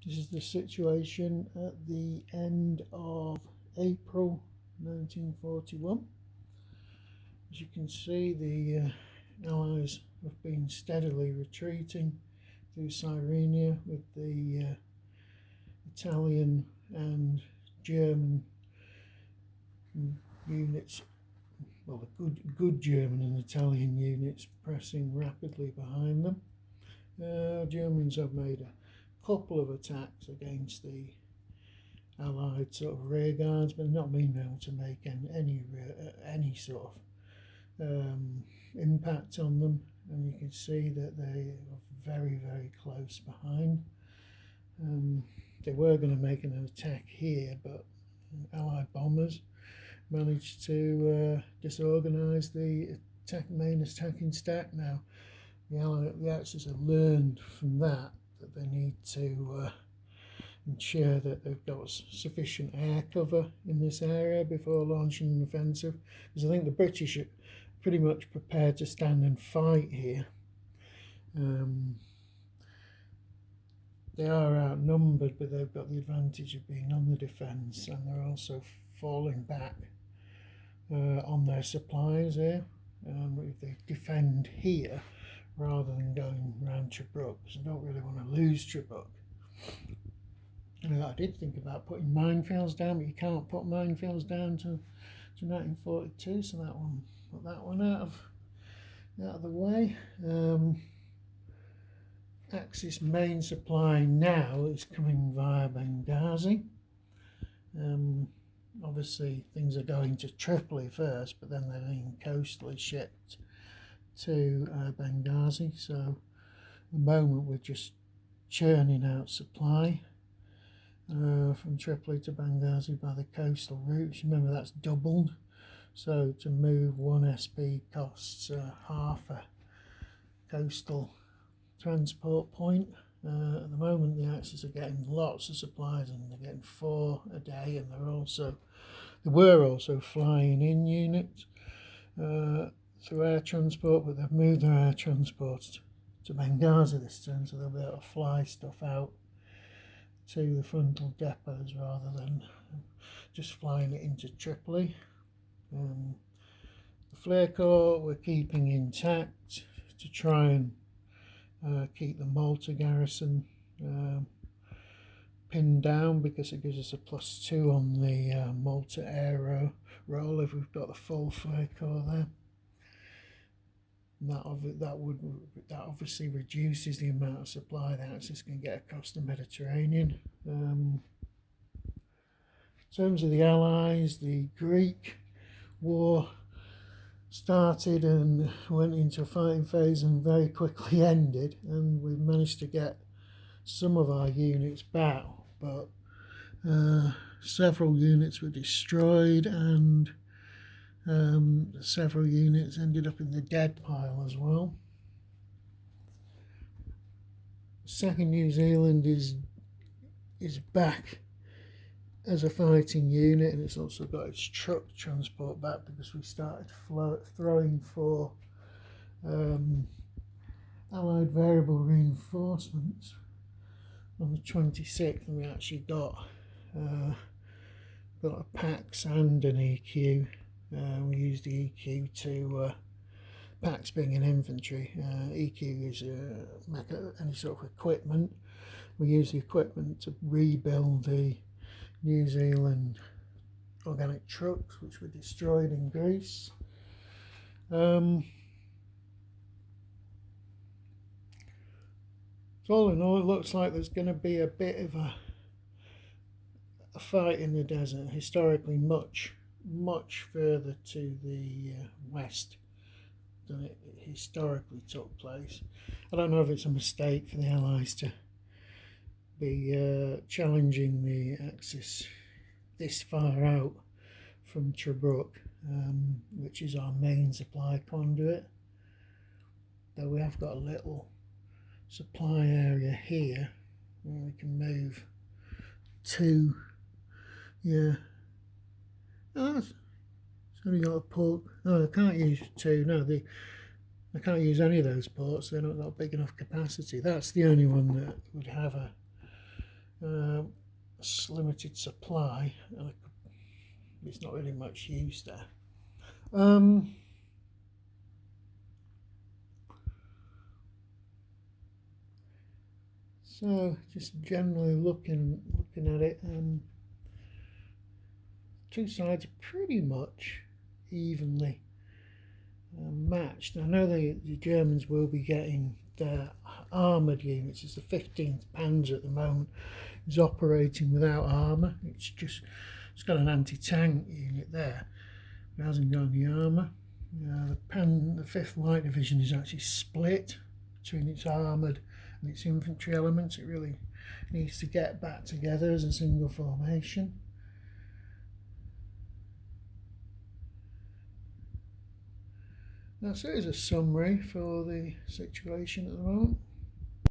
This is the situation at the end of April 1941. As you can see, the Allies have been steadily retreating through Cyrenia, with the Italian and German units, well, the good German and Italian units pressing rapidly behind them. Germans have made a couple of attacks against the Allied sort of rear guards, but not been able to make any sort of impact on them. And you can see that they are very close behind. They were going to make an attack here, but Allied bombers managed to disorganise the main attacking stack. Now the Axis have learned from that they need to ensure that they've got sufficient air cover in this area before launching an offensive, because I think the British are pretty much prepared to stand and fight here. They are outnumbered, but they've got the advantage of being on the defence, and they're also falling back on their supplies here. If they defend here rather than going round Tobruk, because I don't really want to lose Tobruk. I did think about putting minefields down, but you can't put minefields down to 1942, so put that one out of the way. Axis main supply now is coming via Benghazi. Obviously things are going to Tripoli first, but then they're being coastally shipped to Benghazi. So at the moment we're just churning out supply from Tripoli to Benghazi by the coastal routes. Remember, that's doubled, so to move one SP costs half a coastal transport point. At the moment the Axis are getting lots of supplies, and they're getting 4 a day, and they were also flying in units through air transport, but they've moved their air transport to Benghazi this time, so they'll be able to fly stuff out to the frontal depots rather than just flying it into Tripoli. The flare corps we're keeping intact to try and keep the Malta garrison pinned down, because it gives us a +2 on the Malta aero roll if we've got the full flare corps there. And that obviously reduces the amount of supply the Axis can get across the Mediterranean. In terms of the Allies, the Greek war started and went into a fighting phase and very quickly ended, and we've managed to get some of our units back, but several units were destroyed, and several units ended up in the dead pile as well. 2nd New Zealand is back as a fighting unit, and it's also got its truck transport back, because we started throwing for Allied variable reinforcements on the 26th, and we actually got a PAX and an EQ. We used the EQ to PAX being an infantry, EQ is any sort of equipment. We use the equipment to rebuild the New Zealand organic trucks, which were destroyed in Greece. So all in all, it looks like there's going to be a bit of a fight in the desert, historically much further to the west than it historically took place. I don't know if it's a mistake for the Allies to be challenging the Axis this far out from Tobruk, which is our main supply conduit, though we have got a little supply area here where we can move to. It's only got a port. No, I can't use 2. No, I can't use any of those ports. They're not got big enough capacity. That's the only one that would have limited supply, and it's not really much use there. So just generally looking at it, two sides are pretty much evenly matched. I know the Germans will be getting their armoured units. It's the 15th Panzer at the moment, is operating without armour. It's got an anti-tank unit there. It hasn't got any armour. The 5th Light Division is actually split between its armoured and its infantry elements. It really needs to get back together as a single formation. Now, so here's a summary for the situation at the moment.